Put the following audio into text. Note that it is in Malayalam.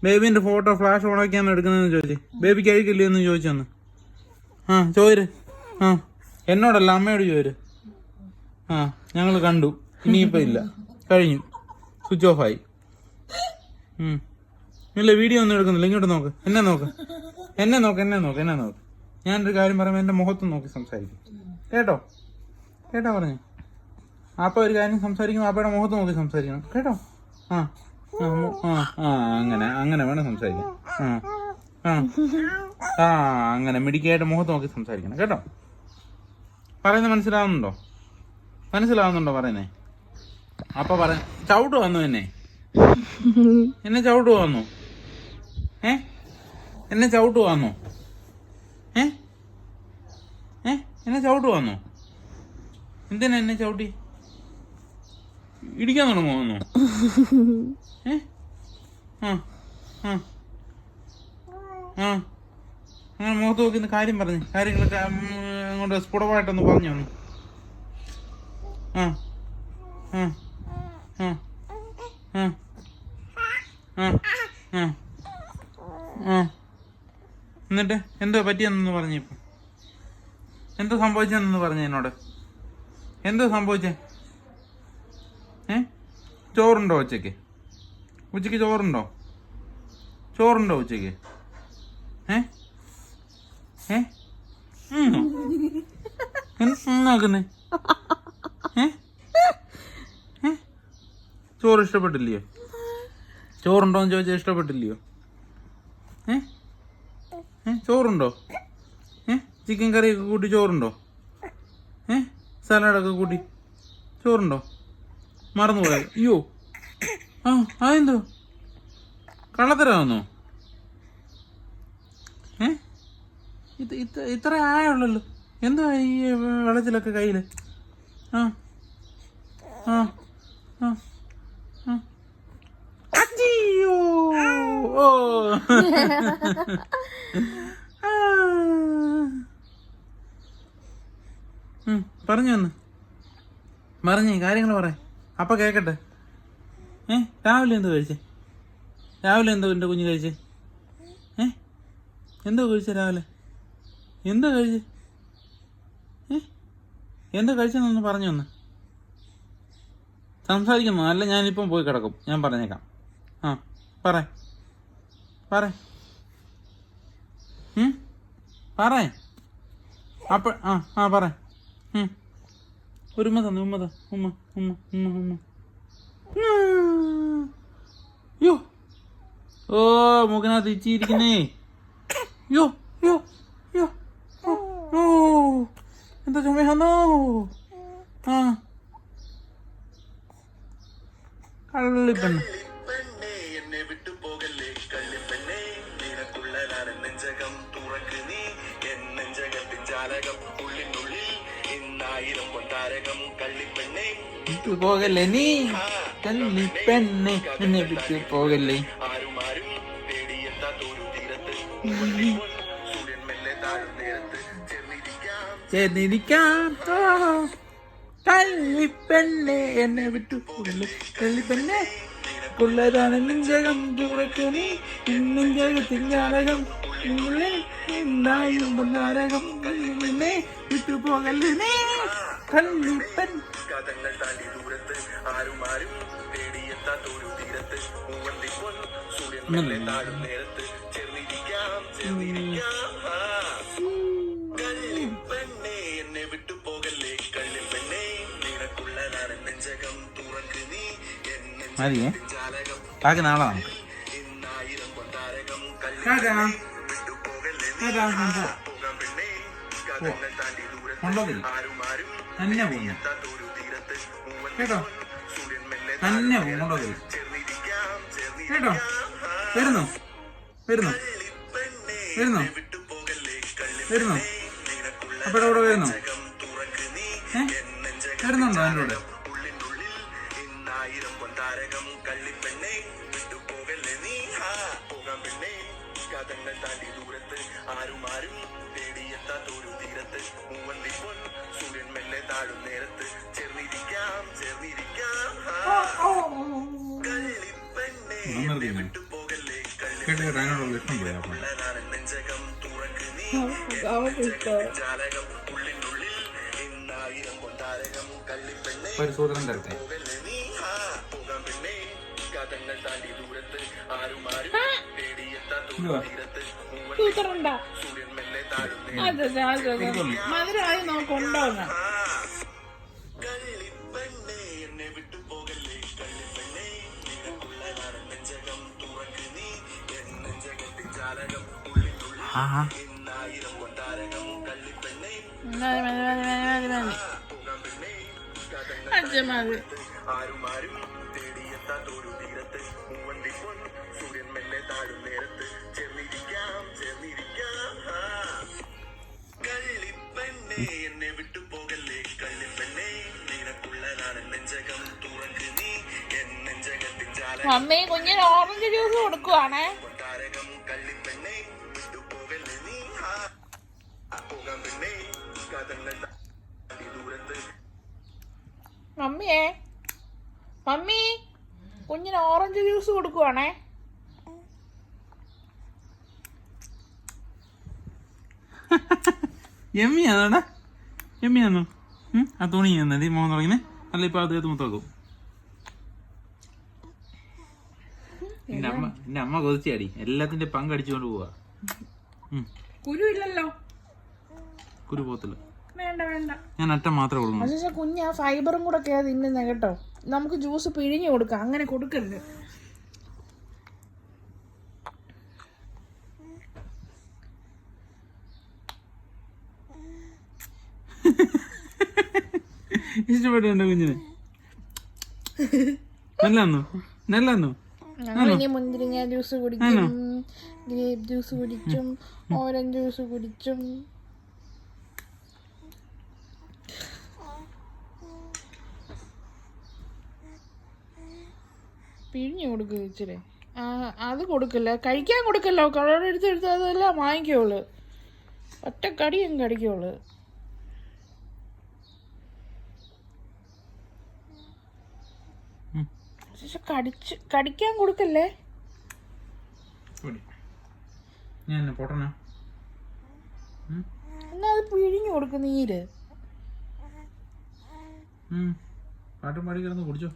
ബേബിന്റെ ഫോട്ടോ ഫ്ലാഷ് ഓണാക്കിയാന്ന് എടുക്കുന്നതെന്ന് ചോദിച്ചു. ബേബി കഴിക്കില്ലെന്ന് ചോദിച്ചെന്ന്. ചോര്. എന്നോടല്ല, അമ്മയോട് ചോര്. ഞങ്ങൾ കണ്ടു. ഇനിയിപ്പോ ഇല്ല, കഴിഞ്ഞു, സ്വിച്ച് ഓഫ് ആയി. ഇല്ല, വീഡിയോ ഒന്നും എടുക്കുന്നില്ല. ഇങ്ങോട്ട് നോക്ക്, എന്നെ നോക്ക്. ഞാനൊരു കാര്യം പറയുമ്പോൾ എന്റെ മുഖത്ത് നോക്കി സംസാരിക്കും. കേട്ടോ പറഞ്ഞു. അപ്പ ഒരു കാര്യം സംസാരിക്കുമ്പോൾ അപ്പയുടെ മുഖത്ത് നോക്കി സംസാരിക്കണം. കേട്ടോ? അങ്ങനെ വേണം സംസാരിക്കാൻ. അങ്ങനെ മിടിക്കായിട്ട് മുഖത്ത് നോക്കി സംസാരിക്കണം. കേട്ടോ? പറയുന്നത് മനസ്സിലാവുന്നുണ്ടോ പറയുന്നേ? അപ്പൊ ചവിട്ട് വന്നു എന്നെ ചവിട്ട് വന്നു. എന്നെ ചവിട്ട് വന്നു. എന്നെ ചവിട്ട് വന്നു. എന്തിനാ എന്നെ ചവിട്ടി? ഇടിക്കാൻ തുടങ്ങുന്നു. അങ്ങനെ മുഖത്ത് നോക്കുന്ന കാര്യം പറഞ്ഞു. കാര്യങ്ങളൊക്കെ അങ്ങോട്ട് സ്ഫുടമായിട്ടൊന്ന് പറഞ്ഞു വന്നു. എന്നിട്ട് എന്തോ പറ്റിയെന്നു പറഞ്ഞു. ഇപ്പൊ എന്തോ സംഭവിച്ചെന്നു പറഞ്ഞു എന്നോട്. എന്തോ സംഭവിച്ചേ? ചോറുണ്ടോ ഉച്ചക്ക്? ചോറുണ്ടോ ഉച്ചക്ക്? എന്നാക്കുന്നേ? ചോറ് ഇഷ്ടപ്പെട്ടില്ലയോ? ചോറുണ്ടോന്ന് ചോദിച്ചാൽ ഇഷ്ടപ്പെട്ടില്ലയോ? ചോറുണ്ടോ? ചിക്കൻ കറിയൊക്കെ കൂട്ടി ചോറുണ്ടോ? സലാഡൊക്കെ കൂട്ടി ചോറുണ്ടോ? മറന്നുപോയോ? അയ്യോ, അതെന്തോ കള്ളത്തരാന്നോ? ഇത്ര ആയുള്ളല്ലോ. എന്താ ഈ വെള്ളത്തിലൊക്കെ കയ്യില്? അയ്യോ, പറഞ്ഞേ കാര്യങ്ങൾ പറ. അപ്പ കേക്കട്ടെ. രാവിലെ എന്തോ കഴിച്ചേ? രാവിലെ എന്തോ എൻ്റെ കുഞ്ഞ് കഴിച്ചേ? എന്തോ കഴിച്ചേ രാവിലെ? എന്തോ കഴിച്ചേ? എന്തോ കഴിച്ചെന്നൊന്ന് പറഞ്ഞു ഒന്ന്. സംസാരിക്കുന്നു, അല്ല ഞാനിപ്പം പോയി കിടക്കും. ഞാൻ പറഞ്ഞേക്കാം. പറ അപ്പ പറ. ഒരു ഉമ്മ. യോ, ഓ മുഖനകത്ത് ഇച്ചിരിക്കുന്നേ. യോ, എന്താ ചുമയാന്നോ? കള്ളിപ്പെണ്ണ്. പോകല്ലേ നീ, കള്ളിപ്പെണ്ണെ, എന്നെ വിട്ടു പോകല്ലേ. ചേർന്നിരിക്കാം കള്ളിപ്പെണ്ണെ, എന്നെ വിട്ടു പോകല്ലേ. കള്ളിപ്പെണ്ണെ കൊള്ളതാണ് നെഞ്ചകം തുറക്കണി, നെഞ്ചകത്തിൻ ജാലകം എന്തായും നാരകം. കള്ളിപ്പെണ്ണെ വിട്ടു പോകല്ലേ നീ, കള്ളിപ്പെൺ. മതിയേ, ബാക്കി നാളെ നമുക്ക്. തന്നെ പോകുന്നു കേട്ടോ, തന്നെ പോകുന്നുണ്ടോ കേട്ടോ. വരുന്നോ അപ്പഴ കൂടെ വരുന്നോ? വരുന്നുണ്ടോ എൻ്റെ കൂടെ? കേട്ടോ അതിനോടുള്ള ഇഷ്ടം പോയാ അവർക്ക് ഇഷ്ടം. പരിശോധന തരട്ടെ. സൂത്രണ്ട അതെ മധുരമായി നോക്കൊണ്ടോന്ന്. മമ്മി കുഞ്ഞിന് ഓറഞ്ച് ജ്യൂസ് കൊടുക്കുവാണേ. മമ്മിയേ മമ്മി കുഞ്ഞിന് ഓറഞ്ച് ജ്യൂസ് കൊടുക്കുവാണേ. എമ്മിയാണോടാ? എമ്മിയാണോ? ആ തുണി എന്നത് മോഹൻ തുടങ്ങിനെ അല്ല ഇപ്പൊ അദ്ദേഹത്ത് മുത്താക്കും. എന്റെ അമ്മ കൊതിച്ചാടി എല്ലാത്തിന്റെ പങ്കടിച്ചുകൊണ്ട് പോവാ. കുരു ഇല്ലല്ലോ. കുരു പോത്തില്ല. വേണ്ട വേണ്ട, ഞാൻ അറ്റം മാത്രമേ ഉള്ളൂ. പക്ഷേ കുഞ്ഞ് ആ ഫൈബറും കൂടെ ഒക്കെ തിന്നുന്ന കേട്ടോ. നമുക്ക് ജ്യൂസ് പിഴിഞ്ഞു കൊടുക്കാം, അങ്ങനെ കൊടുക്കരുത്. ഇഷ്ടപ്പെട്ടു എന്റെ കുഞ്ഞിന്? നല്ലാന്നോ? നല്ലാന്നോ? ഇനി മുന്തിരിങ്ങ ജ്യൂസ് കുടിക്കും, ഗ്രേപ്പ് ജ്യൂസ് കുടിച്ചും, ഓറഞ്ച് ജ്യൂസ് കുടിച്ചും. പിഴിഞ്ഞു കൊടുക്കുക ഇച്ചിരി. അത് കൊടുക്കില്ല, കഴിക്കാൻ കൊടുക്കല്ലോ. കളർ എടുത്തെടുത്ത് അതെല്ലാം വാങ്ങിക്കുള്ളു, ഒറ്റ കടിയും കടിക്കുള്ളു. കടിക്കാൻ കൊടുക്കല്ലേ. എന്നാ അത് പിഴിഞ്ഞു കൊടുക്കും നീര്. പാട്ടും പാടി കിടന്ന് കുടിച്ചോ.